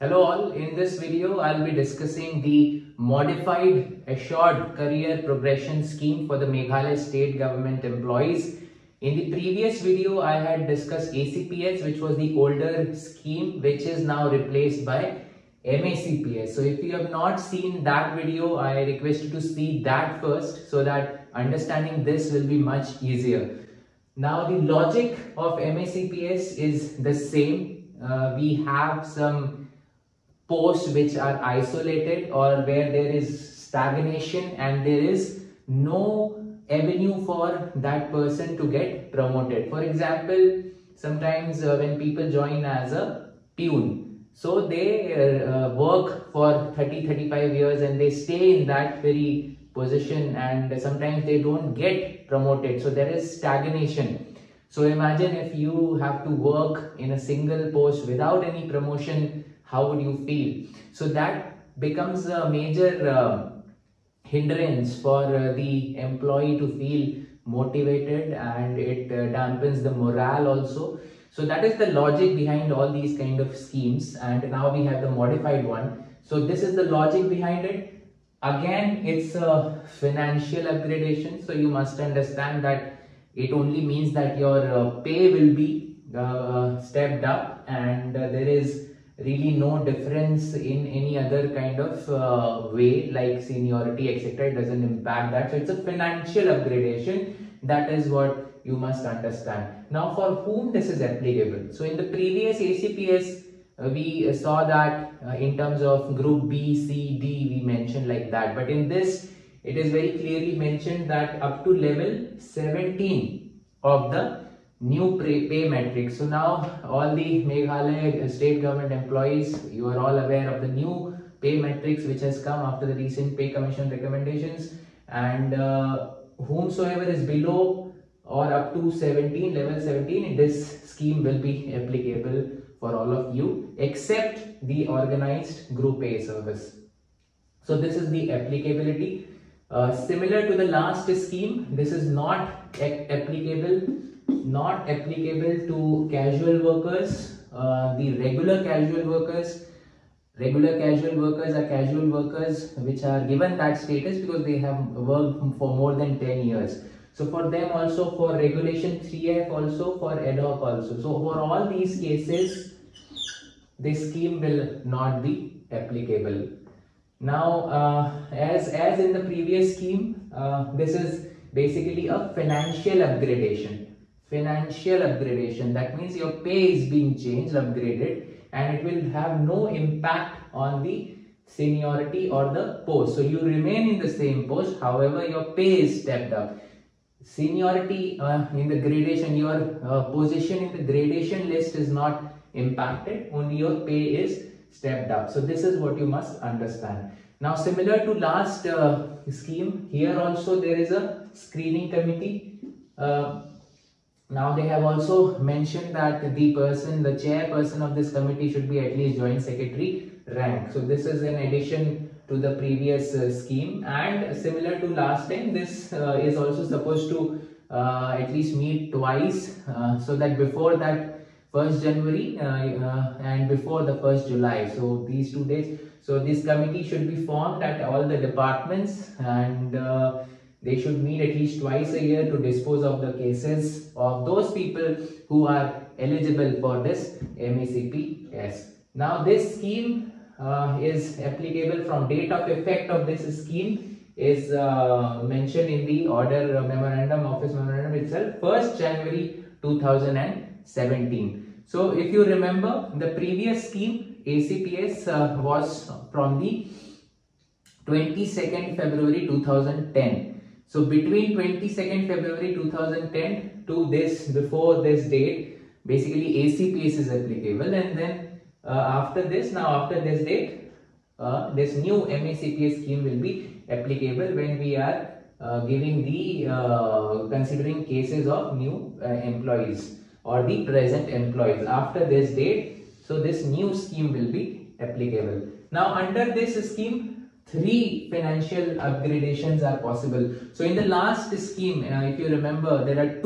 Hello all, in this video I'll be discussing the modified assured career progression scheme for the Meghalaya State Government Employees. In the previous video I had discussed ACPS, which was the older scheme which is now replaced by MACPS. So if you have not seen that video, I request you to see that first so that understanding this will be much easier. Now the logic of MACPS is the same. We have some posts which are isolated or where there is stagnation and there is no avenue for that person to get promoted. For example, sometimes when people join as a peon, so they work for 30-35 years and they stay in that very position, and sometimes they don't get promoted, so there is stagnation. So imagine if you have to work in a single post without any promotion, how would you feel? So that becomes a major hindrance for the employee to feel motivated, and it dampens the morale also. So that is the logic behind all these kind of schemes, and now we have the modified one. So this is the logic behind it. Again, it's a financial upgradation, so you must understand that it only means that your pay will be stepped up, and there is really no difference in any other kind of way like seniority, etc. It doesn't impact that. So it's a financial upgradation. That is what you must understand. Now, for whom this is applicable? So in the previous ACPS, we saw that in terms of group B, C, D, we mentioned like that. But in this, it is very clearly mentioned that up to level 17 of the new pay matrix. So now all the Meghalaya State Government employees, you are all aware of the new pay matrix which has come after the recent pay commission recommendations, and whomsoever is below or up to 17, level 17, this scheme will be applicable for all of you except the organized group A service. So this is the applicability. Similar to the last scheme, this is not applicable to casual workers. The regular casual workers are casual workers which are given that status because they have worked for more than 10 years. So for them also, for regulation 3F also, for ad hoc also. So for all these cases, this scheme will not be applicable. Now, as in the previous scheme, this is basically a financial upgradation. That means your pay is being changed, upgraded, and it will have no impact on the seniority or the post. So you remain in the same post, however your pay is stepped up. Seniority in the gradation, your position in the gradation list is not impacted, only your pay is stepped up. So this is what you must understand. Now, similar to last scheme, here also there is a screening committee. Now they have also mentioned that the chairperson of this committee should be at least joint secretary rank. So this is in addition to the previous scheme, and similar to last time, this is also supposed to at least meet twice, so that before that 1st January and before the 1st July. So these 2 days. So this committee should be formed at all the departments, and they should meet at least twice a year to dispose of the cases of those people who are eligible for this MACPS. Now this scheme is applicable from date of effect of this scheme is mentioned in the order office memorandum itself, 1st January 2017. So if you remember, the previous scheme ACPS was from the 22nd February 2010. So between 22nd February 2010 to before this date, basically ACPS is applicable, and then after this date, this new MACPS scheme will be applicable when we are giving the considering cases of new employees or the present employees after this date. So this new scheme will be applicable. Now under this scheme, 3 financial upgradations are possible. So in the last scheme, if you remember, there were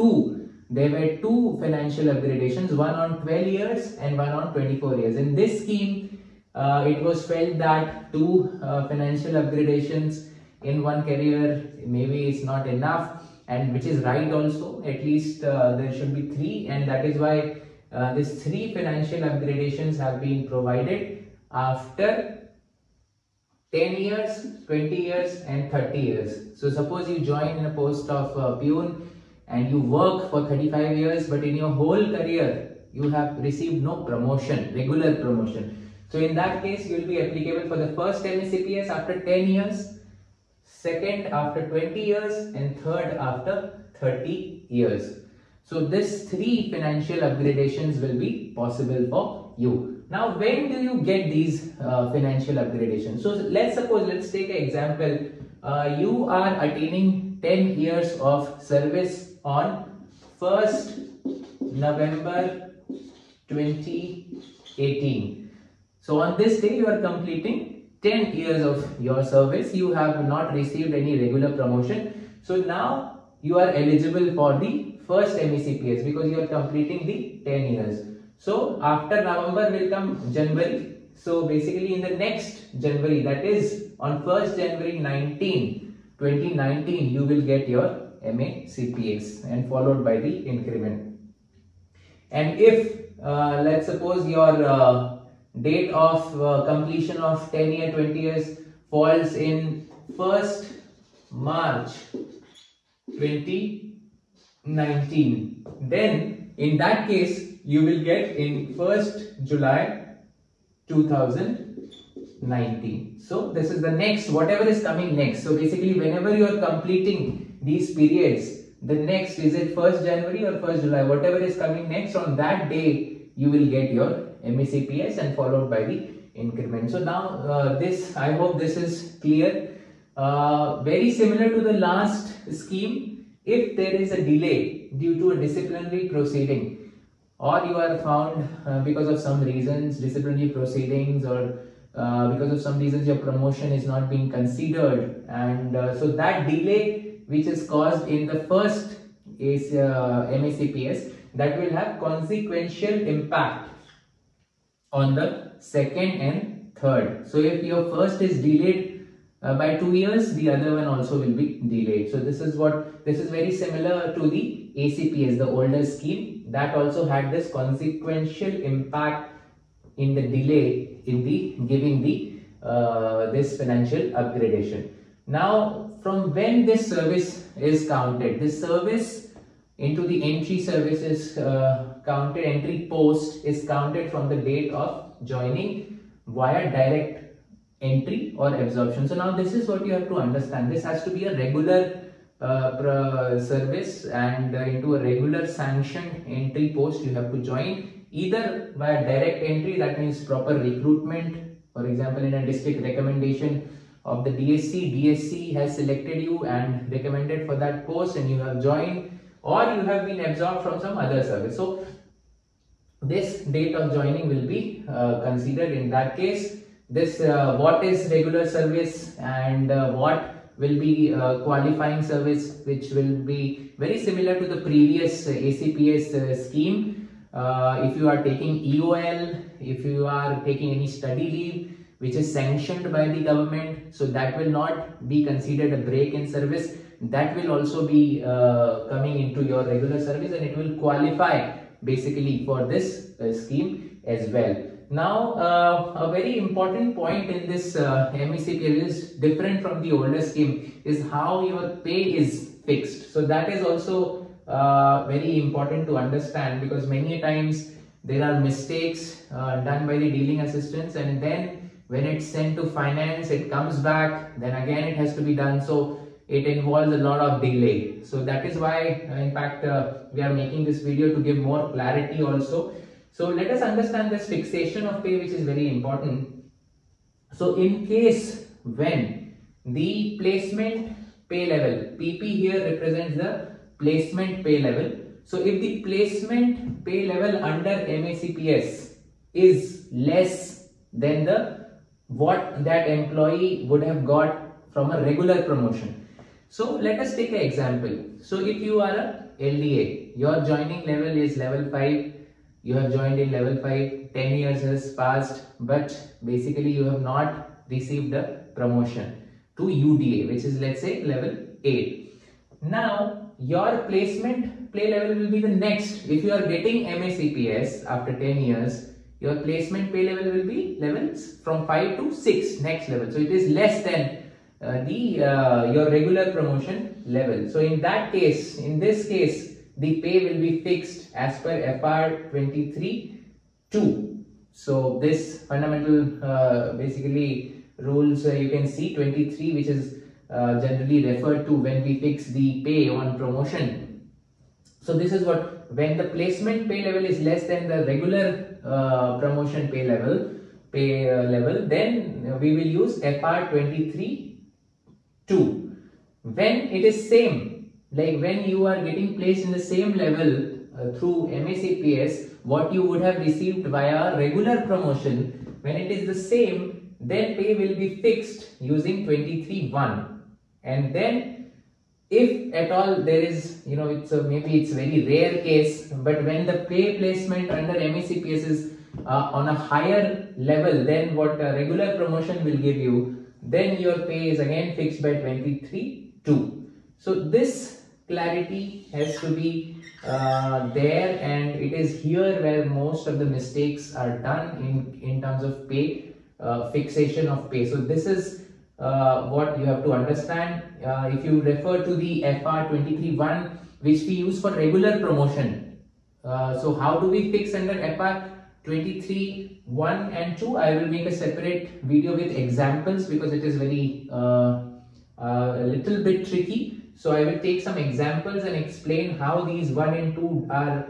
2 financial upgradations, one on 12 years and one on 24 years. In this scheme, it was felt that two financial upgradations in one career maybe is not enough, and which is right also. At least there should be three, and that is why these three financial upgradations have been provided after 10 years, 20 years and 30 years. So suppose you join in a post of peon and you work for 35 years, but in your whole career you have received no promotion, regular promotion. So in that case you will be applicable for the first MACPS after 10 years, second after 20 years and third after 30 years. So this three financial upgradations will be possible for you. Now, when do you get these financial upgradations? So let's take an example. You are attaining 10 years of service on 1st November 2018. So on this day you are completing 10 years of your service. You have not received any regular promotion. So now you are eligible for the first MACPS because you are completing the 10 years. So after November will come January. So basically in the next January, that is on 1st January 2019, you will get your MACPS and followed by the increment. And if let's suppose your date of completion of 10 year, 20 years falls in 1st March 2019, then in that case you will get in 1st July 2019. So this is the next, whatever is coming next. So basically whenever you are completing these periods, the next, is it 1st January or 1st July, whatever is coming next, on that day you will get your MACPS and followed by the increment. So now this, I hope this is clear. Very similar to the last scheme, if there is a delay due to a disciplinary proceeding, or you are found because of some reasons, disciplinary proceedings, or because of some reasons your promotion is not being considered, and so that delay which is caused in the first MACPS, that will have consequential impact on the second and third. So if your first is delayed by 2 years, the other one also will be delayed. So this is very similar to the ACPS, the older scheme, that also had this consequential impact in the delay in the giving the this financial upgradation. Now, from when this service is counted, this service into the entry service is counted, entry post is counted from the date of joining via direct entry or absorption. So now this is what you have to understand. This has to be a regular service, and into a regular sanctioned entry post you have to join either via direct entry, that means proper recruitment. For example, in a district recommendation of the DSC has selected you and recommended for that post and you have joined, or you have been absorbed from some other service. So this date of joining will be considered in that case. This what is regular service and what will be qualifying service, which will be very similar to the previous ACPS scheme. If you are taking EOL, if you are taking any study leave which is sanctioned by the government, so that will not be considered a break in service. That will also be coming into your regular service, and it will qualify basically for this scheme as well. Now, a very important point in this MACPS is different from the older scheme is how your pay is fixed. So that is also very important to understand, because many times there are mistakes done by the dealing assistants, and then when it's sent to finance, it comes back, then again it has to be done. So it involves a lot of delay. So that is why, in fact, we are making this video to give more clarity also. So let us understand this fixation of pay, which is very important. So in case when the placement pay level, PP here represents the placement pay level. So if the placement pay level under MACPS is less than the what that employee would have got from a regular promotion. So let us take an example. So if you are a LDA, your joining level is level 5, you have joined in level 5, 10 years has passed, but basically you have not received a promotion to UDA, which is, let's say, level 8. Now your placement pay level will be the next. If you are getting MACPS after 10 years, your placement pay level will be levels from 5 to 6, next level. So it is less than your regular promotion level. So in this case, the pay will be fixed as per FR 23(2). So this fundamental basically rules you can see 23, which is generally referred to when we fix the pay on promotion. So this is what, when the placement pay level is less than the regular promotion pay level, then we will use FR 23(2). When it is same, like when you are getting placed in the same level through MACPS, what you would have received via regular promotion, when it is the same, then pay will be fixed using 23(1). And then if at all there is, maybe it's very rare case, but when the pay placement under MACPS is on a higher level than what a regular promotion will give you, then your pay is again fixed by 23(2). So this clarity has to be there, and it is here where most of the mistakes are done in terms of pay, fixation of pay. So this is what you have to understand. If you refer to the FR 23(1), which we use for regular promotion, so how do we fix under FR 23(1) and 2? I will make a separate video with examples because it is very a little bit tricky. So I will take some examples and explain how these 1 and 2 are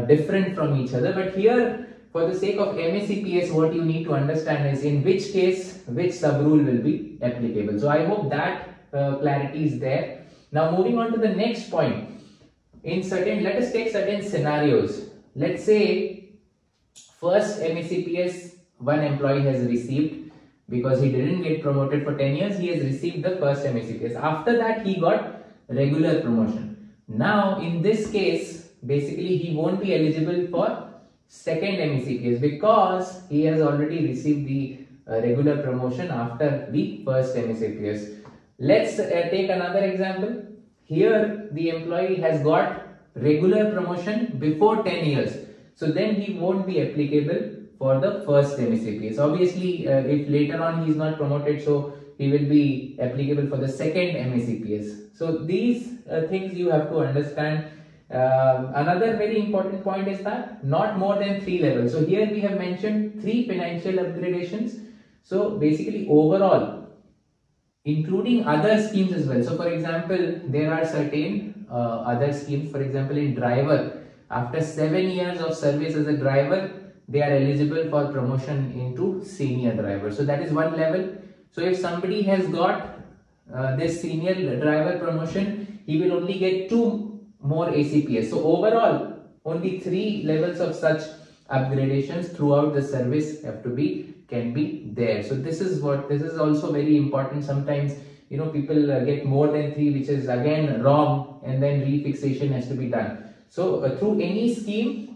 different from each other. But here, for the sake of MACPS, what you need to understand is in which case which sub rule will be applicable. So I hope that clarity is there. Now moving on to the next point. Let us take certain scenarios. Let's say first MACPS one employee has received, because he didn't get promoted for 10 years, he has received the first MACPS. After that, he got regular promotion. Now, in this case, basically, he won't be eligible for second MACPS because he has already received the regular promotion after the first MACPS. Let's take another example. Here, the employee has got regular promotion before 10 years. So then he won't be applicable for the first MACPS. Obviously, if later on he is not promoted, so he will be applicable for the second MACPS. So these things you have to understand. Another very important point is that not more than 3 levels. So here we have mentioned 3 financial upgradations. So basically overall, including other schemes as well. So for example, there are certain other schemes. For example, in driver, after 7 years of service as a driver, they are eligible for promotion into senior driver. So that is one level. So if somebody has got this senior driver promotion, he will only get 2 more ACPS. So overall, only 3 levels of such upgradations throughout the service can be there. So this is also very important. Sometimes people get more than 3, which is again wrong, and then refixation has to be done. So through any scheme,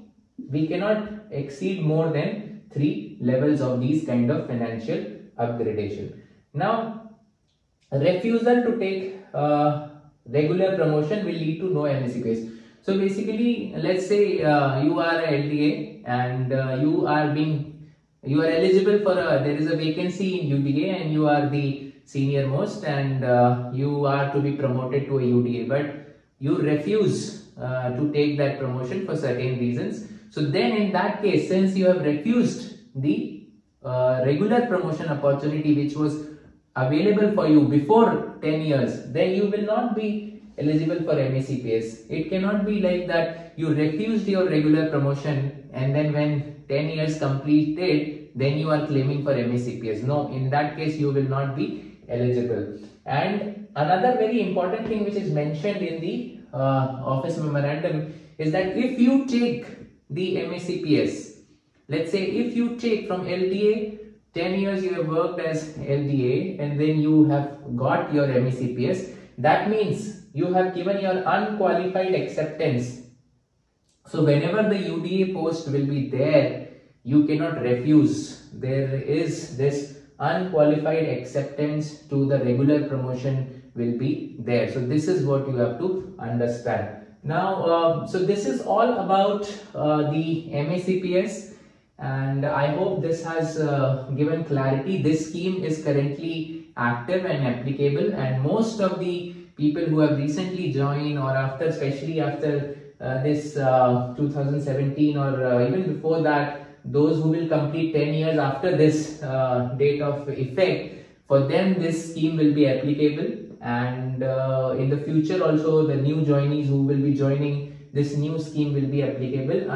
we cannot exceed more than 3 levels of these kind of financial upgradation. Now, refusal to take regular promotion will lead to no MACPS. So basically, let's say you are LDA and you are eligible for there is a vacancy in UDA and you are the senior most, and you are to be promoted to a UDA, but you refuse to take that promotion for certain reasons. So then in that case, since you have refused the regular promotion opportunity which was available for you before 10 years, then you will not be eligible for MACPS. It cannot be like that you refused your regular promotion and then when 10 years completed, then you are claiming for MACPS. No, in that case you will not be eligible. And another very important thing which is mentioned in the office memorandum is that if you take the MACPS, let's say if you take from LDA, 10 years you have worked as LDA and then you have got your MACPS, that means you have given your unqualified acceptance. So whenever the UDA post will be there, you cannot refuse. There is this unqualified acceptance to the regular promotion will be there. So this is what you have to understand. Now, so this is all about the MACPS, and I hope this has given clarity. This scheme is currently active and applicable, and most of the people who have recently joined, or after, especially after this 2017 or even before that, those who will complete 10 years after this date of effect, for them this scheme will be applicable. And in the future also, the new joinees who will be joining, this new scheme will be applicable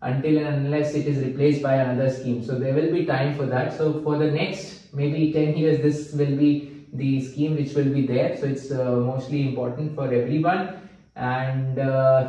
until and unless it is replaced by another scheme. So there will be time for that. So for the next maybe 10 years, this will be the scheme which will be there. So it's mostly important for everyone. And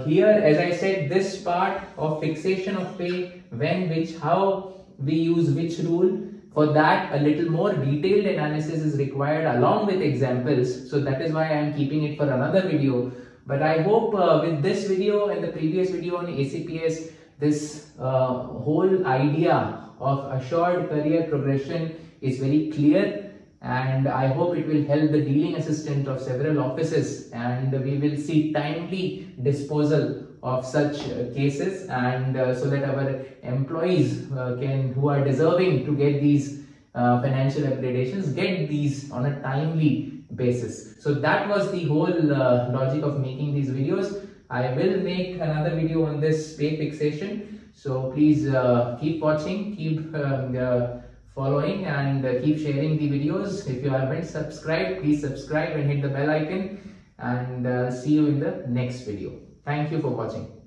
here, as I said, this part of fixation of pay, when, which, how we use which rule, for that a little more detailed analysis is required along with examples. So that is why I am keeping it for another video. But I hope with this video and the previous video on ACPS, this whole idea of assured career progression is very clear, and I hope it will help the dealing assistant of several offices, and we will see timely disposal of such cases, and so that our employees who are deserving to get these financial upgradations, get these on a timely basis. So that was the whole logic of making these videos. I will make another video on this pay fixation, so please keep watching, keep following, and keep sharing the videos. If you haven't subscribed, please subscribe and hit the bell icon, and see you in the next video. Thank you for watching.